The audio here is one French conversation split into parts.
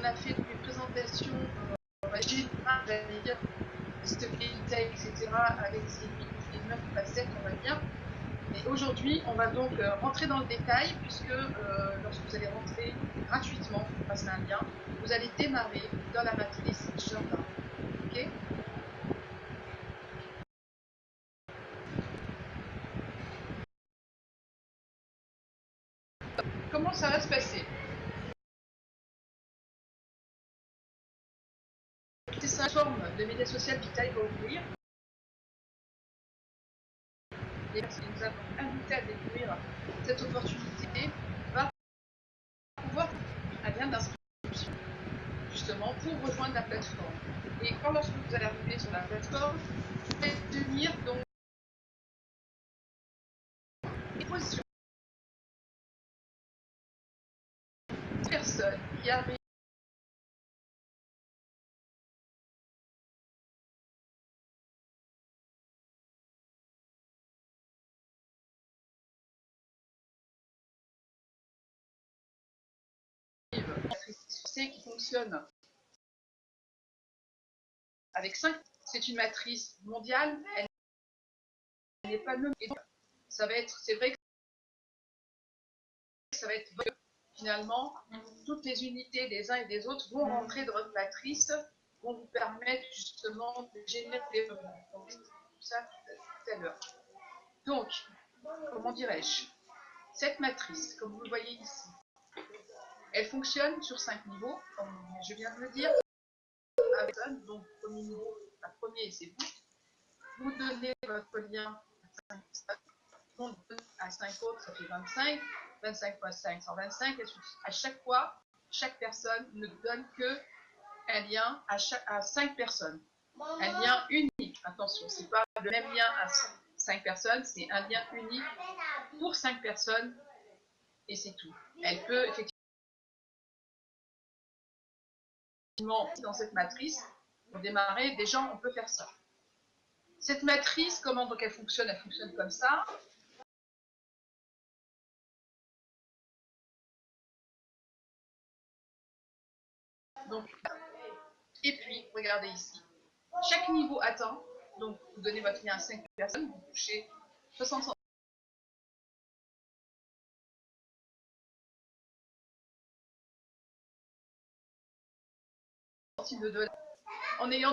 on a fait une présentation générale, j'allais dire, de stabilité, etc., avec ces 9 facettes, on va dire. Et aujourd'hui, on va donc rentrer dans le détail, puisque lorsque vous allez rentrer gratuitement, grâce à un lien, vous allez démarrer dans la matrice Jordan. Ok ? Comment ça va se passer? C'est une forme de média social Vitaille va ouvrir. Les personnes qui nous avons invités à découvrir cette opportunité va pouvoir un lien d'inscription justement pour rejoindre la plateforme. Et quand lorsque vous allez arriver sur la plateforme, vous allez devenir donc une position. Personne qui arrive qui fonctionne avec 5, c'est une matrice mondiale, elle n'est pas nommée. Ça va être, c'est vrai que ça va être finalement, toutes les unités des uns et des autres vont rentrer dans votre matrice, vont vous permettre justement de générer des revenus. On va tout ça tout à l'heure. Donc, comment dirais-je, cette matrice, comme vous le voyez ici, elle fonctionne sur 5 niveaux, comme je viens de le dire. Donc, premier niveau, la première, c'est vous. Vous donnez votre lien à 5 personnes, à 5 autres, ça fait 25. 25 fois 5, 125. À chaque fois, chaque personne ne donne que un lien à 5 personnes. Un lien unique. Attention, ce n'est pas le même lien à 5 personnes, c'est un lien unique pour 5 personnes et c'est tout. Elle peut effectivement, dans cette matrice, pour démarrer, déjà, on peut faire ça. Cette matrice, comment donc elle fonctionne? Elle fonctionne comme ça. Donc, et puis, regardez ici. Chaque niveau atteint, donc vous donnez votre lien à 5 personnes, vous touchez 60 centimes de dollars en ayant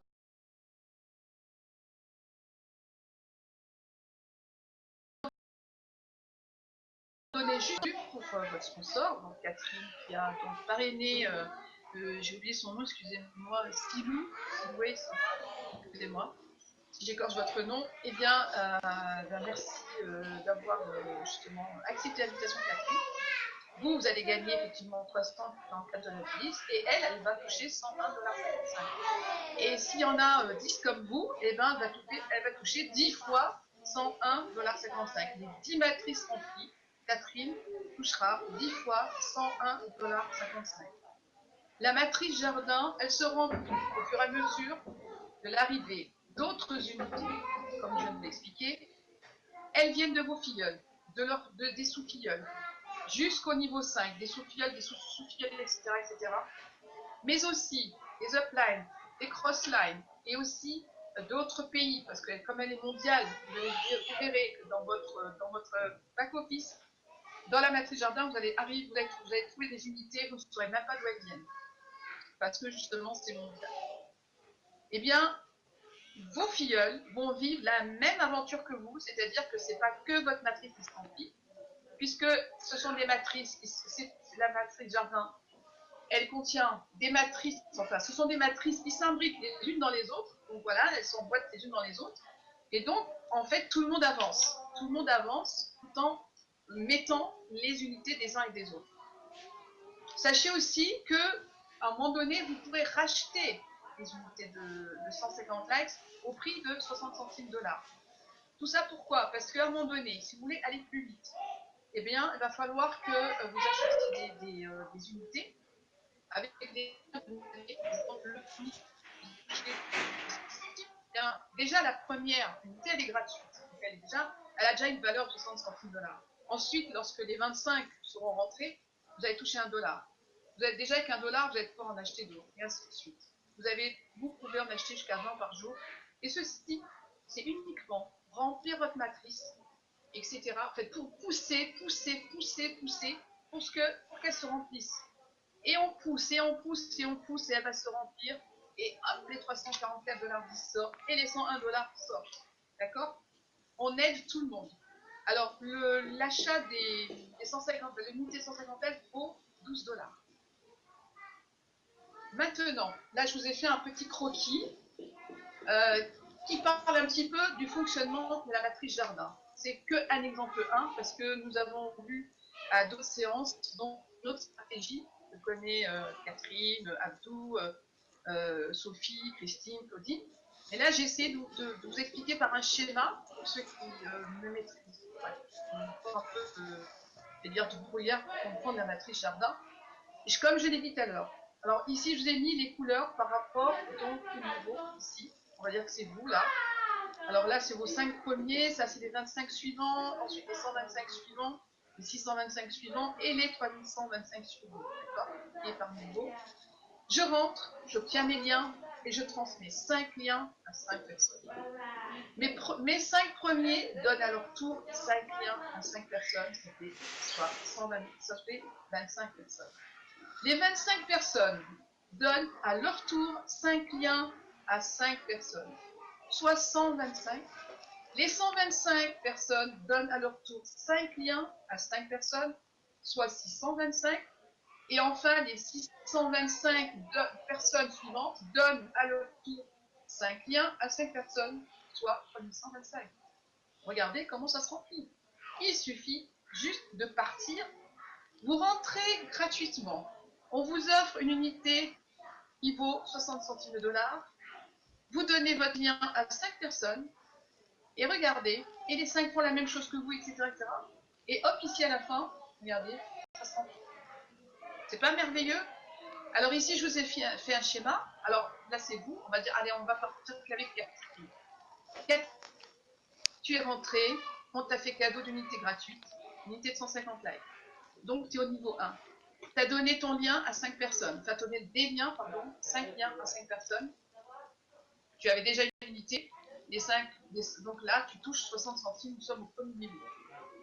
donné juste pour votre sponsor, donc Catherine qui a donc parrainé, j'ai oublié son nom, excusez-moi, Silou, excusez-moi, si j'écorche votre nom, eh bien, merci d'avoir justement accepté l'invitation de Catherine. Vous allez gagner effectivement 344 $ et elle va toucher 101,55 $. Et s'il y en a 10 comme vous, eh ben, elle va toucher 10 fois 101,55 $. Les 10 matrices remplies, Catherine touchera 10 fois 101,55 $. La matrice jardin, elle se remplit au fur et à mesure de l'arrivée d'autres unités, comme je viens de l'expliquer. Elles viennent de vos filleuls, des sous-filleuls, jusqu'au niveau 5, des sous-filleuls, des sous-filleuls, etc., etc. Mais aussi des uplines, des crosslines, et aussi d'autres pays, parce que comme elle est mondiale, vous verrez que dans votre back-office, dans la matrice jardin, vous allez trouver des unités, vous ne saurez même pas d'où elles viennent, parce que justement c'est mondial. Eh bien, vos filleuls vont vivre la même aventure que vous, c'est-à-dire que ce n'est pas que votre matrice qui se remplit, puisque ce sont des matrices, c'est la matrice jardin, elle contient des matrices, enfin ce sont des matrices qui s'imbriquent les unes dans les autres, donc voilà, elles s'emboîtent les unes dans les autres, et donc en fait tout le monde avance tout en mettant les unités des uns et des autres. Sachez aussi que à un moment donné, vous pourrez racheter les unités de 150 likes au prix de 60 centimes $. Tout ça pourquoi? Parce qu'à un moment donné, si vous voulez aller plus vite, eh bien, il va falloir que vous achetiez des unités avec des... Déjà, la première unité, elle est gratuite. Donc, elle a déjà une valeur de 60 centimes $. Ensuite, lorsque les 25 seront rentrés, vous allez toucher $1. Vous êtes déjà avec $1, vous allez pouvoir en acheter d'autres, et ainsi de suite. Vous pouvez en acheter jusqu'à 20 par jour. Et ceci, c'est uniquement remplir votre matrice, etc. En fait, pour pousser, pour qu'elle se remplisse. Et on pousse, et elle va se remplir. Et hop, les $344 qui sortent, et les $101 qui sortent. D'accord? On aide tout le monde. Alors, l'achat des 150, de l'unité 150 vaut $12. Maintenant, là, je vous ai fait un petit croquis qui parle un petit peu du fonctionnement de la matrice jardin. C'est qu'un exemple 1, parce que nous avons vu à d'autres séances, dont d'autres stratégies. Je connais Catherine, Abdou, Sophie, Christine, Claudine. Et là, j'ai essayé de vous expliquer par un schéma, pour ceux qui me maîtrisent, un peu de brouillard pour comprendre la matrice jardin. Et comme je l'ai dit tout à l'heure, alors ici, je vous ai mis les couleurs par rapport donc, au niveau, ici. On va dire que c'est vous, là. Alors là, c'est vos 5 premiers, ça c'est les 25 suivants, ensuite les 125 suivants, les 625 suivants et les 3125 suivants, d'accord? Et par niveau. Je rentre, j'obtiens mes liens et je transmets 5 liens à 5 personnes. Mes 5 premiers donnent à leur tour 5 liens à 5 personnes, ça fait 25 personnes. Les 25 personnes donnent à leur tour 5 liens à 5 personnes, soit 125. Les 125 personnes donnent à leur tour 5 liens à 5 personnes, soit 625. Et enfin, les 625 personnes suivantes donnent à leur tour 5 liens à 5 personnes, soit 3125. Regardez comment ça se remplit. Il suffit juste de partir. Vous rentrez gratuitement. On vous offre une unité qui vaut 60 centimes de $. Vous donnez votre lien à 5 personnes. Et regardez, et les 5 font la même chose que vous, etc., etc. Et hop, ici à la fin, regardez, ça se remplit. C'est pas merveilleux? Alors ici, je vous ai fait un schéma. Alors là, c'est vous. On va dire, allez, on va partir avec Catherine. Tu es rentré, on t'a fait cadeau d'unité gratuite, unité de 150 likes. Donc, tu es au niveau 1. Tu as donné ton lien à 5 personnes. Tu as donné des liens, pardon, 5 liens à 5 personnes. Tu avais déjà une unité. Donc là, tu touches 60 centimes, nous sommes au premier niveau.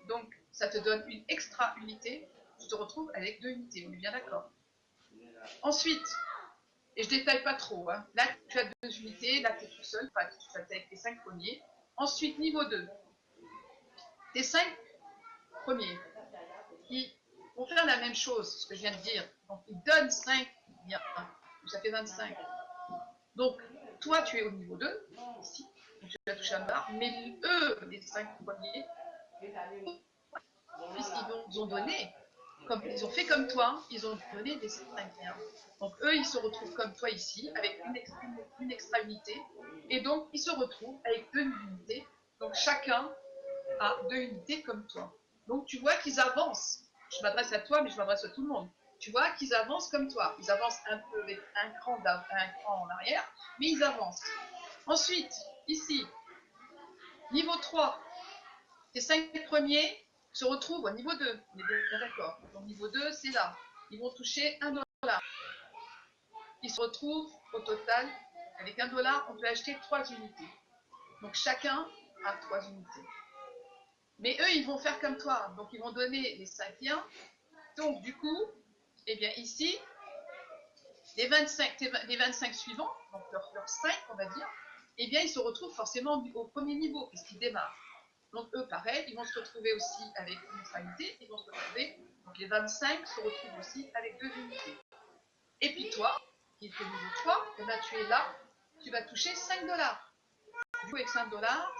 Donc, ça te donne une extra unité. Tu te retrouves avec 2 unités, on est bien d'accord. Ensuite, et je détaille pas trop, hein, là, tu as 2 unités, là, tu es tout seul, enfin, tu es avec tes 5 premiers. Ensuite, niveau 2, tes 5 premiers qui vont faire la même chose, ce que je viens de dire. Donc, ils donnent 5 liens, ça fait 25. Donc, toi, tu es au niveau 2, ici, donc tu vas toucher un bar, mais eux, les 5 premiers, puisqu'ils ont donné, comme ils ont fait comme toi, ils ont donné des 5 liens. Donc, eux, ils se retrouvent comme toi ici, avec une extra unité, et donc, ils se retrouvent avec 2 unités. Donc, chacun a 2 unités comme toi. Donc, tu vois qu'ils avancent. Je m'adresse à toi, mais je m'adresse à tout le monde. Tu vois qu'ils avancent comme toi. Ils avancent un peu avec un cran en arrière, mais ils avancent. Ensuite, ici, niveau 3, tes 5 premiers se retrouvent au niveau 2. On est bien d'accord. Donc, niveau 2, c'est là. Ils vont toucher $1. Ils se retrouvent au total, avec $1, on peut acheter 3 unités. Donc, chacun a 3 unités. Mais eux, ils vont faire comme toi. Donc, ils vont donner les 5 liens. Donc, du coup, eh bien, ici, les 25 suivants, donc leurs 5, on va dire, eh bien, ils se retrouvent forcément au premier niveau, puisqu'ils démarrent. Donc, eux, pareil, ils vont se retrouver aussi avec une extra unité. Ils vont se retrouver, donc les 25 se retrouvent aussi avec 2 unités. Et puis toi, qui est au niveau 3, eh bien, tu es là, tu vas toucher $5. Du coup, avec $5,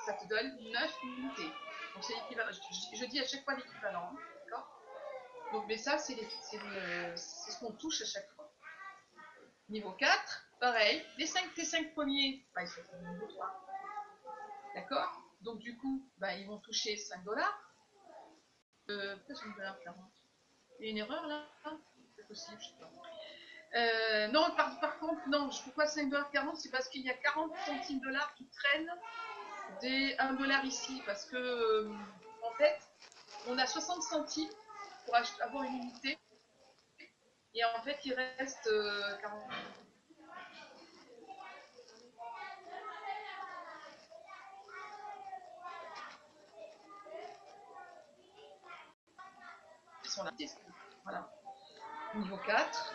ça te donne 9 unités. Donc, c'est l'équivalent. Je dis à chaque fois l'équivalent. Hein, d'accord? Donc, mais ça, c'est ce qu'on touche à chaque fois. Niveau 4, pareil. Tes 5 premiers, bah, ils sont au niveau 3. D'accord? Donc, du coup, bah, ils vont toucher $5. Pourquoi $5,40? Il y a une erreur là? C'est possible, je sais pas. Non, par contre, non, pourquoi $5,40? C'est parce qu'il y a 40 centimes $ qui traînent des $1 ici. Parce que, en fait, on a 60 centimes pour avoir une unité. Et en fait, il reste 40. Ils sont là. Voilà. Niveau 4.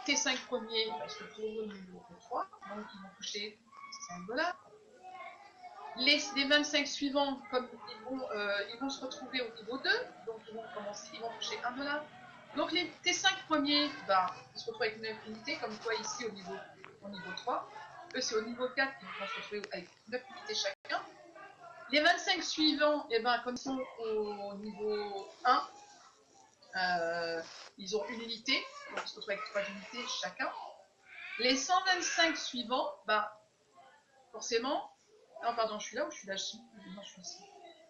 Tes 5 premiers, ils se retrouvent au niveau 3, donc ils vont toucher 5 $. Les 25 suivants, comme ils vont se retrouver au niveau 2, donc ils vont toucher 1 $. Donc tes 5 premiers, ils se retrouvent avec une unité, comme toi ici au niveau 3. Eux, c'est au niveau 4 qu'ils vont se retrouver avec 9 unités chacun. Les 25 suivants, comme ils sont au niveau 1, ils ont une unité, donc ils se retrouvent avec 3 unités chacun. Les 125 suivants, forcément, non pardon, je suis là ou je suis là? Non, je suis ici.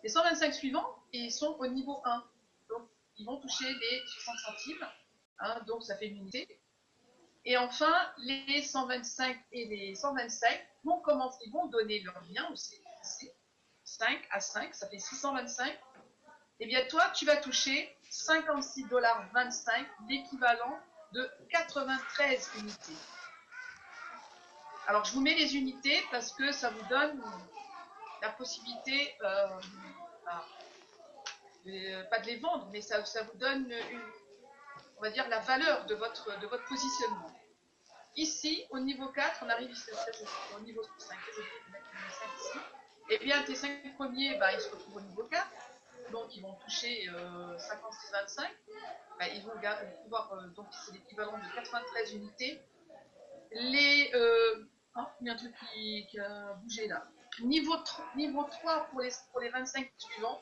Les 125 suivants, ils sont au niveau 1, donc ils vont toucher les 60 centimes, donc ça fait une unité. Et enfin, les 125 et les 125 ils vont donner leur lien aussi, 5 à 5, ça fait 625. Et bien toi, tu vas toucher 56,25 $, l'équivalent de 93 unités. Alors je vous mets les unités parce que ça vous donne la possibilité, pas de les vendre, mais ça vous donne on va dire la valeur de votre positionnement. Ici, au niveau 4, on arrive ici, au niveau 5, ici. Et bien tes 5 premiers, ils se retrouvent au niveau 4, donc ils vont toucher 56,25. Ils vont pouvoir, donc c'est l'équivalent de 93 unités. Il y a un truc qui a bougé là. Niveau 3 pour les 25 suivants.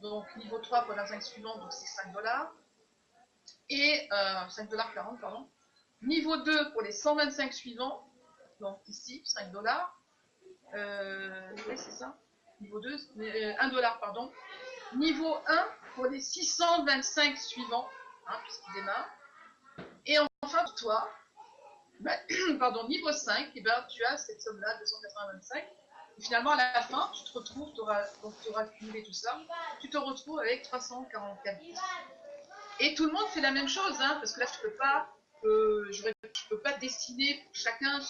Donc niveau 3 pour les 25 suivants, donc c'est 5 $. Et 5,40 $, pardon. Niveau 2 pour les 125 suivants. Donc ici, 5 $. Oui, c'est ça. Niveau 2, 1 $, pardon. Niveau 1 pour les 625 suivants, puisqu'ils démarrent. Et enfin, pour toi, pardon, niveau 5, tu as cette somme-là, 285. Et finalement, à la fin, tu te retrouves, tu auras cumulé tout ça, tu te retrouves avec 344. Et tout le monde fait la même chose, parce que là, je peux pas dessiner pour chacun.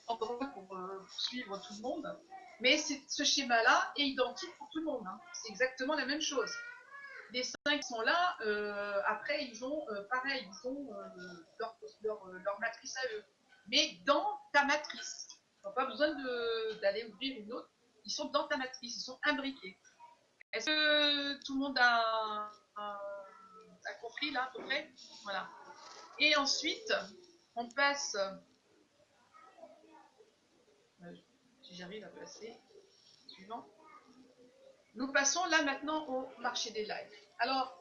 Pour suivre tout le monde. Mais ce schéma-là est identique pour tout le monde. C'est exactement la même chose. Les 5 sont là, après ils ont pareil, ils ont leur matrice à eux. Mais dans ta matrice. Tu n'as pas besoin d'aller ouvrir une autre. Ils sont dans ta matrice, ils sont imbriqués. Est-ce que tout le monde a compris là à peu près? Voilà. Et ensuite, on passe. Si j'arrive à passer. Suivant. Nous passons là maintenant au marché des lives. Alors,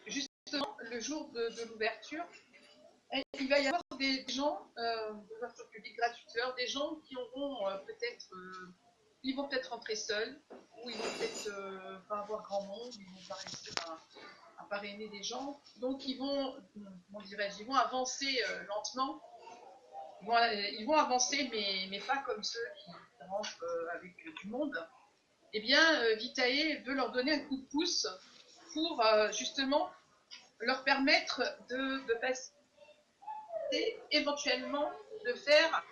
justement, le jour de l'ouverture, il va y avoir des gens, d'ouverture publique gratuiteur, des gens qui auront ils vont peut-être rentrer seuls, ou ils vont peut-être pas avoir grand monde, ils vont pas réussir à parrainer des gens. Donc ils vont, ils vont avancer lentement. Ils vont avancer, mais pas comme ceux qui rentrent avec du monde. Eh bien, Vitae veut leur donner un coup de pouce pour justement leur permettre de passer, éventuellement de faire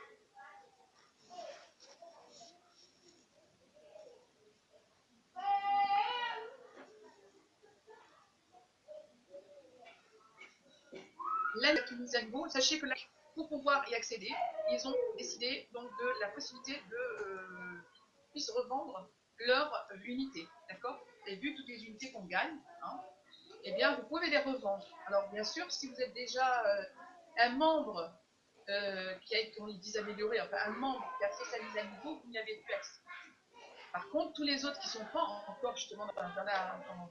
la mise à niveau. Sachez que là, pour pouvoir y accéder, ils ont décidé donc de la possibilité de puissent revendre leur unité. D'accord? Vous avez vu toutes les unités qu'on gagne, eh bien, vous pouvez les revendre. Alors, bien sûr, si vous êtes déjà un membre qui a, comme ils disent, amélioré, enfin un membre qui a fait sa mise à niveau, vous n'y avez plus accès. Par contre, tous les autres qui ne sont pas encore justement dans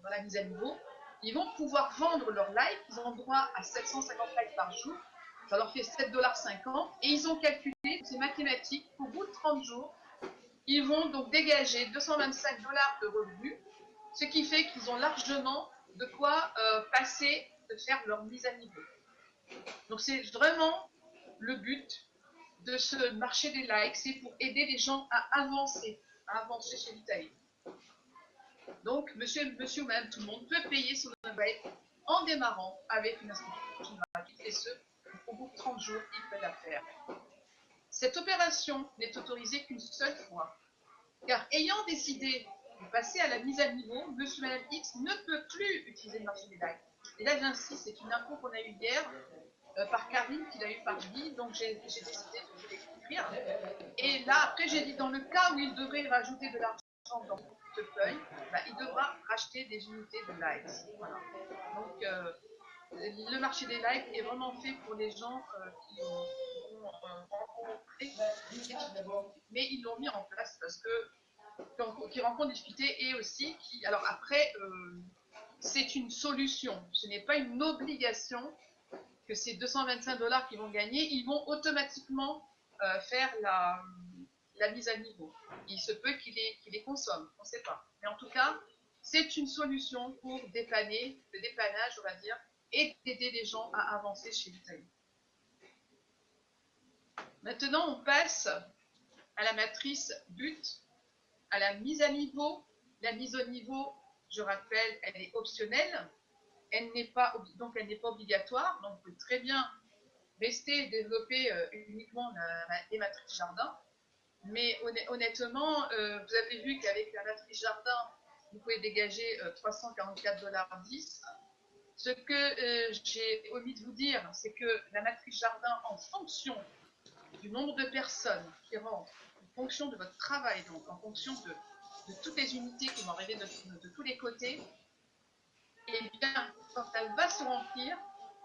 la mise à niveau, ils vont pouvoir vendre leur live. Ils ont droit à 750 likes par jour. Ça leur fait 7,50 $ et ils ont calculé, c'est mathématique, qu'au bout de 30 jours, ils vont donc dégager 225 $ de revenus, ce qui fait qu'ils ont largement de quoi passer, de faire leur mise à niveau. Donc c'est vraiment le but de ce marché des likes, c'est pour aider les gens à avancer chez Vitae. Donc, monsieur ou madame tout le monde peut payer son upgrade en démarrant avec une inscription gratuite, et ce, au bout de 30 jours, il peut la faire. Cette opération n'est autorisée qu'une seule fois, car ayant décidé de passer à la mise à niveau, monsieur et madame X ne peut plus utiliser le marché des likes. Et là, j'insiste, c'est une info qu'on a eue hier par Karine, qu'il a eu par Guy, donc j'ai décidé de vous l'écrire. Et là, après, j'ai dit, dans le cas où il devrait rajouter de l'argent dans son portefeuille, bah, il devra racheter des unités de likes. Voilà. Donc, le marché des likes est vraiment fait pour les gens qui ont rencontré, mais ils l'ont mis en place parce que qui rencontrent des difficultés et aussi qui. Alors après, c'est une solution, ce n'est pas une obligation que ces 225 $ qu'ils vont gagner, ils vont automatiquement faire la mise à niveau. Il se peut qu'ils les consomment, on ne sait pas. Mais en tout cas, c'est une solution pour dépanner, le dépannage, on va dire, et d'aider les gens à avancer chez l'Italie. Maintenant, on passe à la matrice but, à la mise à niveau. La mise au niveau, je rappelle, elle est optionnelle. Elle n'est pas obligatoire. Donc, on peut très bien rester et développer uniquement les matrices jardin. Mais honnêtement, vous avez vu qu'avec la matrice jardin, vous pouvez dégager 344,10 $. Ce que j'ai omis de vous dire, c'est que la matrice jardin, en fonction du nombre de personnes qui rentrent, en fonction de votre travail, donc en fonction de toutes les unités qui vont arriver de tous les côtés, et bien, quand elle va se remplir,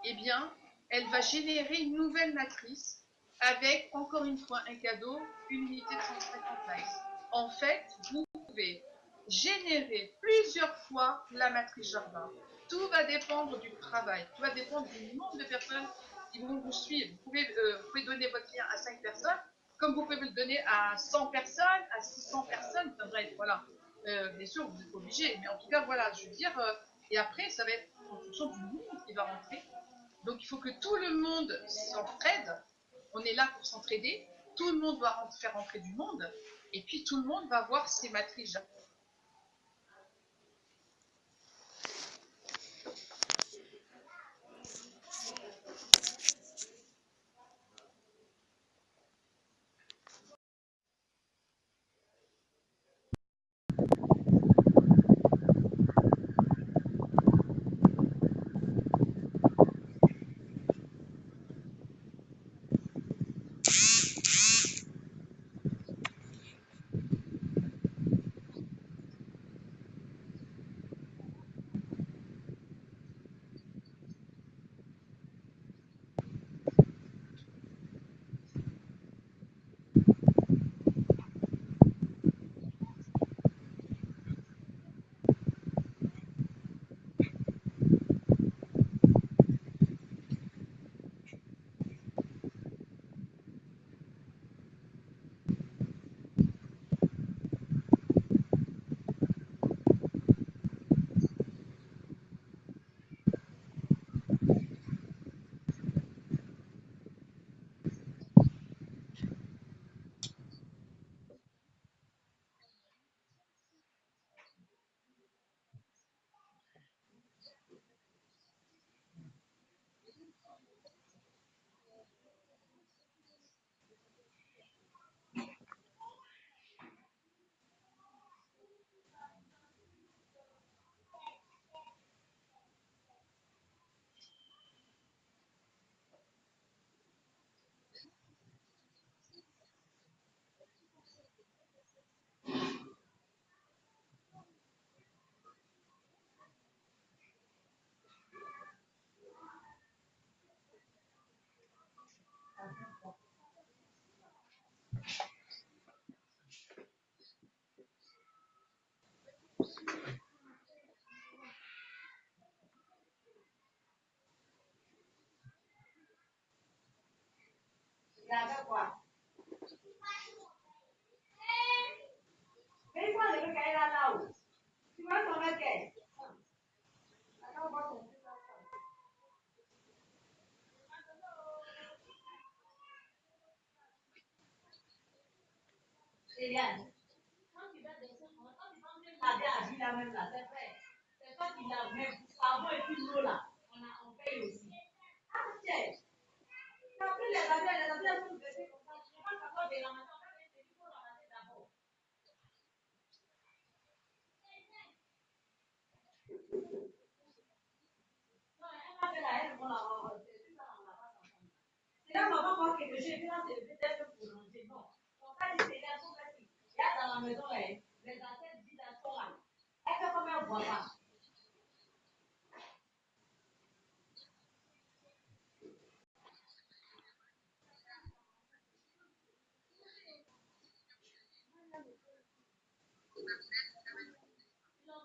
eh bien, elle va générer une nouvelle matrice avec, encore une fois, un cadeau, une unité de 150 likes. En fait, vous pouvez générer plusieurs fois la matrice jardin. Tout va dépendre du travail, tout va dépendre du nombre de personnes qui vont vous suivre. Vous pouvez donner votre lien à 5 personnes, comme vous pouvez le donner à 100 personnes, à 600 personnes. Bref, voilà. Bien sûr, vous êtes obligé, mais en tout cas, voilà, je veux dire, et après, ça va être en fonction du monde qui va rentrer. Donc, il faut que tout le monde s'entraide. On est là pour s'entraider. Tout le monde doit faire rentrer du monde. Et puis, tout le monde va voir ses matrices. a même là, c'est vrai. C'est toi qui l'as, mais savon et puis l'eau là, on paye aussi. Ah, tiens, t'as pris les habits, elles sont baissées comme ça. Je ne sais pas savoir de ramasser, en fait, il faut ramasser d'abord. Non, elle a fait la haine, on l'a c'est ça, on l'a pas ensemble. C'est là, maman, moi, que je vais là, c'est peut-être pour ranger. Non, on va dire, c'est là, son petit. Il y a dans la maison, les assiettes vides, elles sont là. Elle fait comme elle voit pas.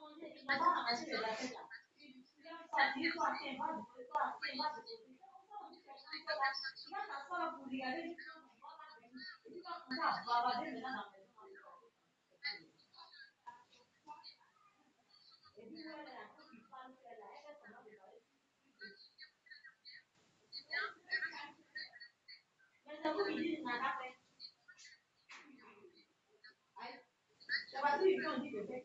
Il n'a pas ramassé les assiettes là. Il a fatigué, toi, tiens, va, toi, tiens, va, il va s'asseoir là pour regarder, il va commencer à bavarder maintenant dans la maison. Et puis, elle est en train de parler, elle est seulement de parler. Mais c'est vous qui dites, il n'a pas fait. C'est parce qu'ils ont dit que fait.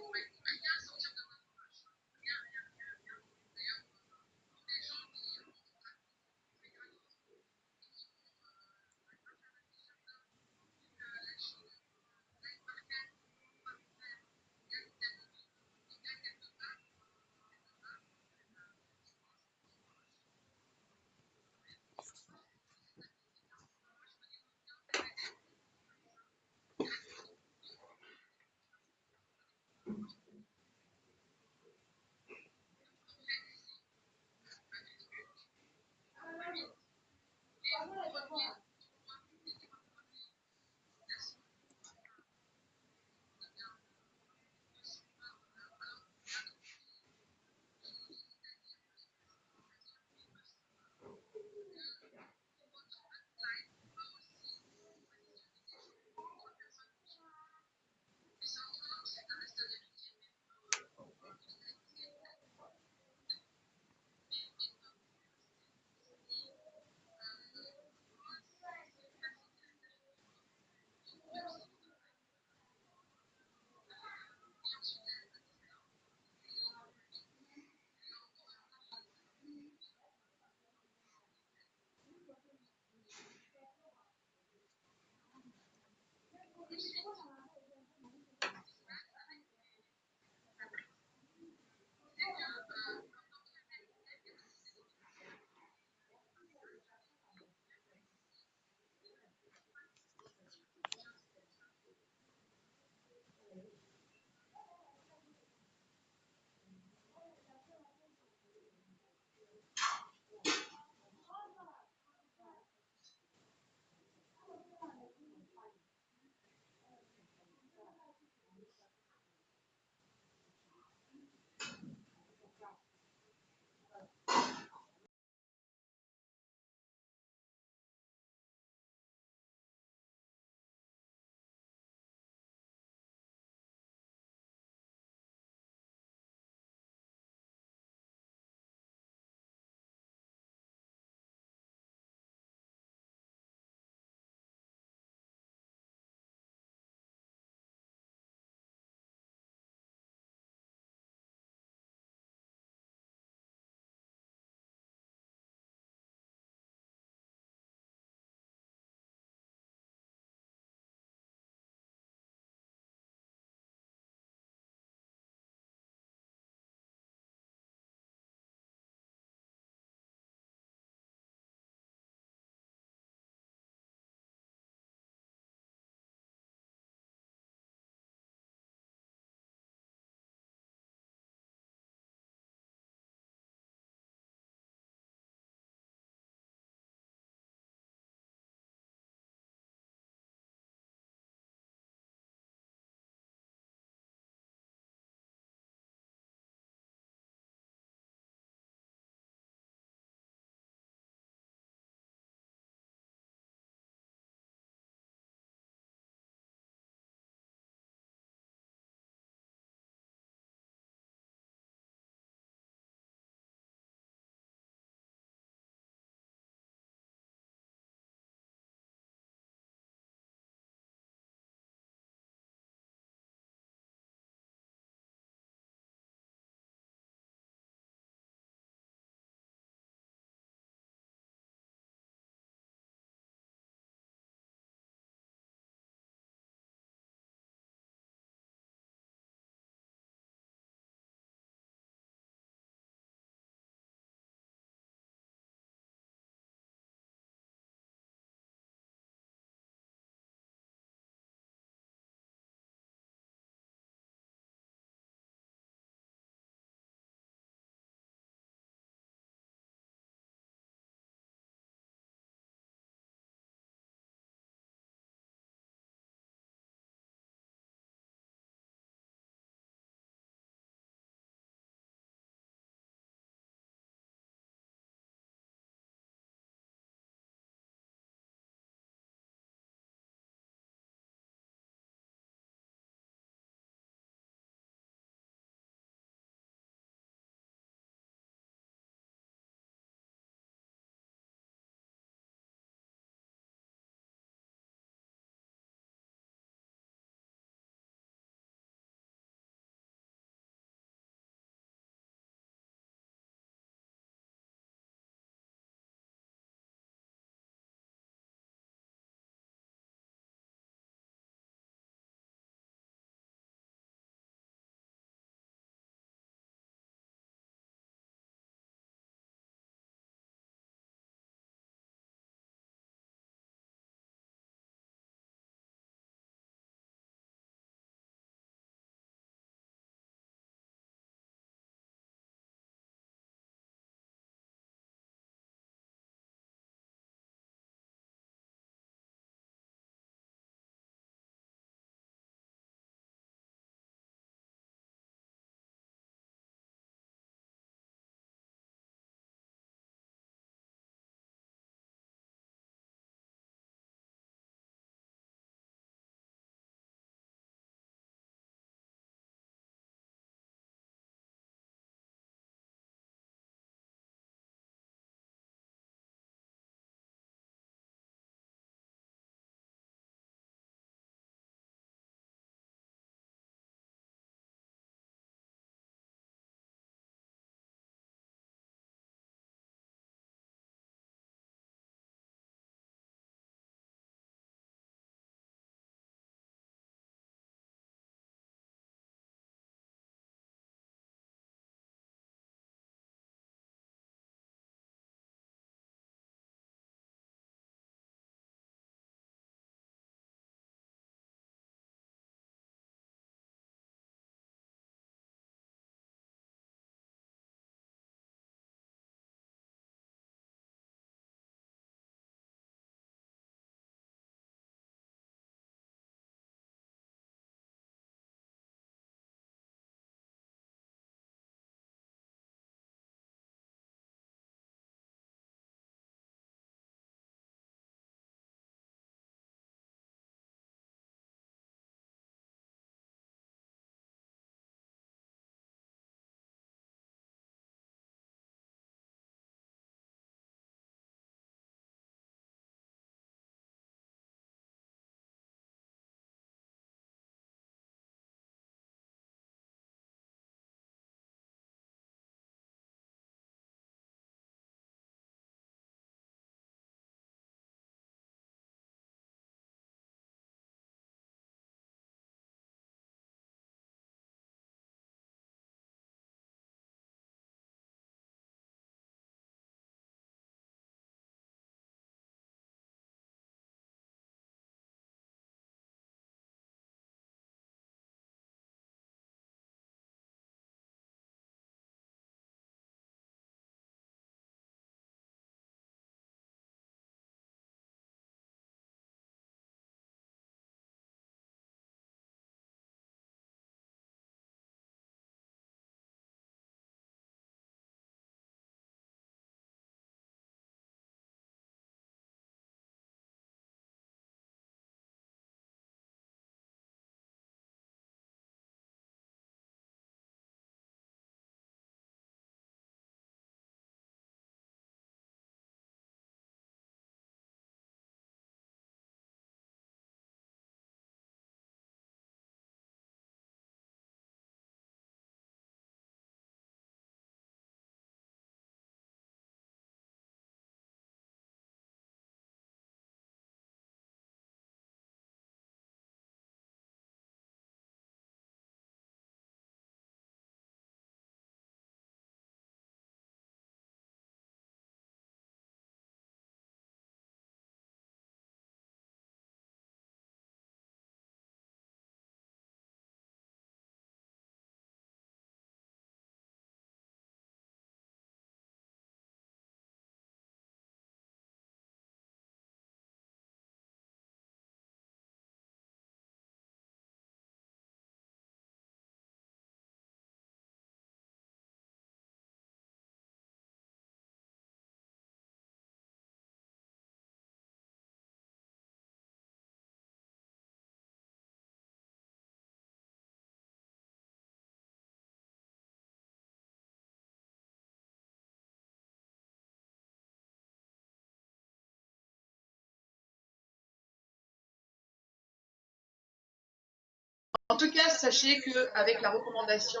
tout cas, sachez qu'avec la recommandation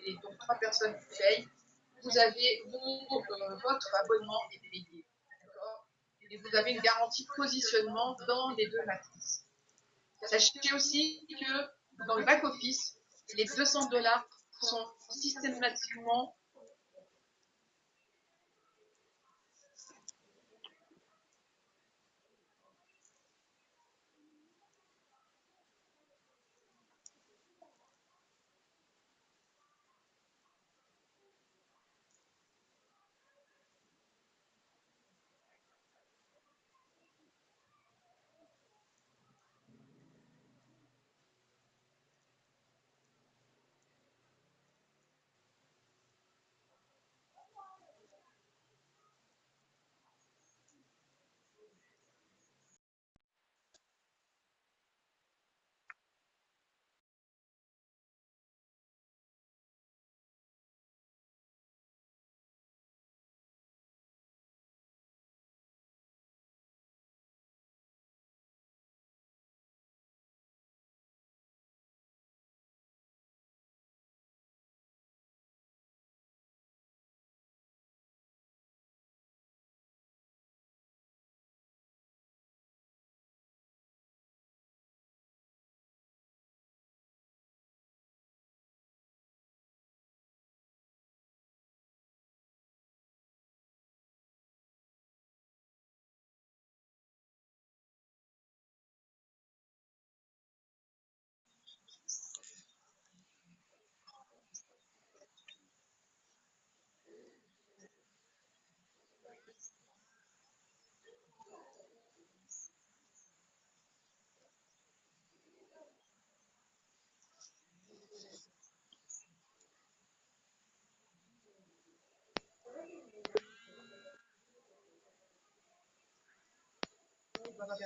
et donc 3 personnes qui payent, vous avez votre abonnement est payé. Et vous avez une garantie de positionnement dans les 2 matrices. Sachez aussi que dans le back-office, les $200 sont systématiquement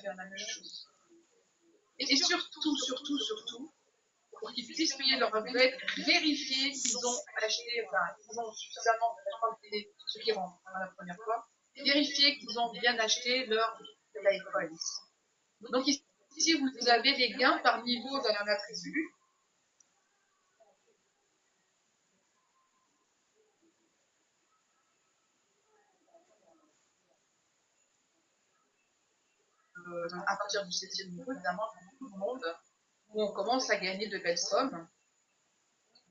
faire la même chose. Et surtout, pour qu'ils puissent payer leur upgrade, vérifier qu'ils ont acheté, qu'ils ont suffisamment, ceux qui rentrent la première fois, vérifier qu'ils ont bien acheté leur iPhone. Donc ici, vous avez les gains par niveau de la matrice vue. À partir du 7e niveau, évidemment, pour tout le monde, où on commence à gagner de belles sommes.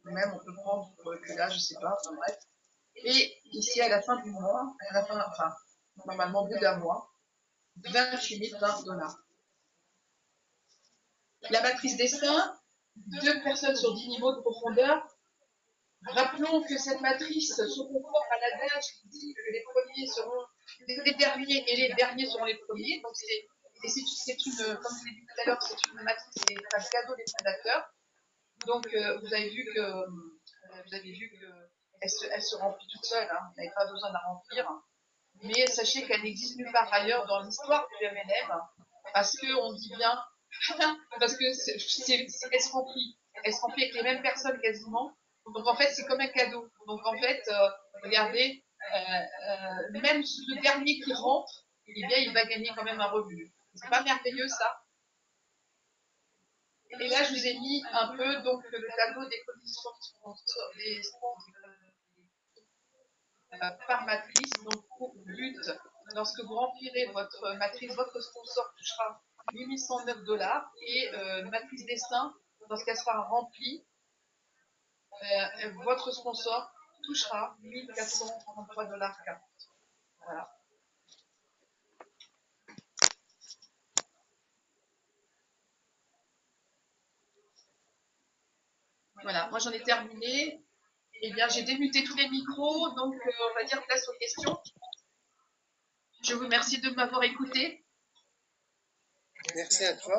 Même on peut prendre que là, je sais pas, enfin bref. Et ici, à la fin du mois, normalement au bout d'un mois, 28 $. La matrice destin, 2 personnes sur 10 niveaux de profondeur. Rappelons que cette matrice se conforme à l'adage qui dit que les premiers seront les derniers et les derniers seront les premiers. Donc c'est une, comme je l'ai dit tout à l'heure, c'est une matrice, c'est un cadeau des fondateurs. Donc vous avez vu que elle se remplit toute seule, hein. Vous n'avez pas besoin de la remplir. Mais sachez qu'elle n'existe nulle part ailleurs dans l'histoire du MLM, parce qu'on dit bien, parce que elle se remplit avec les mêmes personnes quasiment. Donc en fait, c'est comme un cadeau. Donc en fait, regardez, même le dernier qui rentre, eh bien, il va gagner quand même un revenu. C'est pas merveilleux ça? Et là, je vous ai mis un peu donc le tableau des conditions par matrice. Donc, pour but, lorsque vous remplirez votre matrice, votre sponsor touchera $1109 et matrice destin, lorsqu'elle sera remplie, votre sponsor touchera $1433,40. Voilà. Voilà, moi j'en ai terminé. Eh bien, j'ai démuté tous les micros, donc on va dire place aux questions. Je vous remercie de m'avoir écouté. Merci à toi.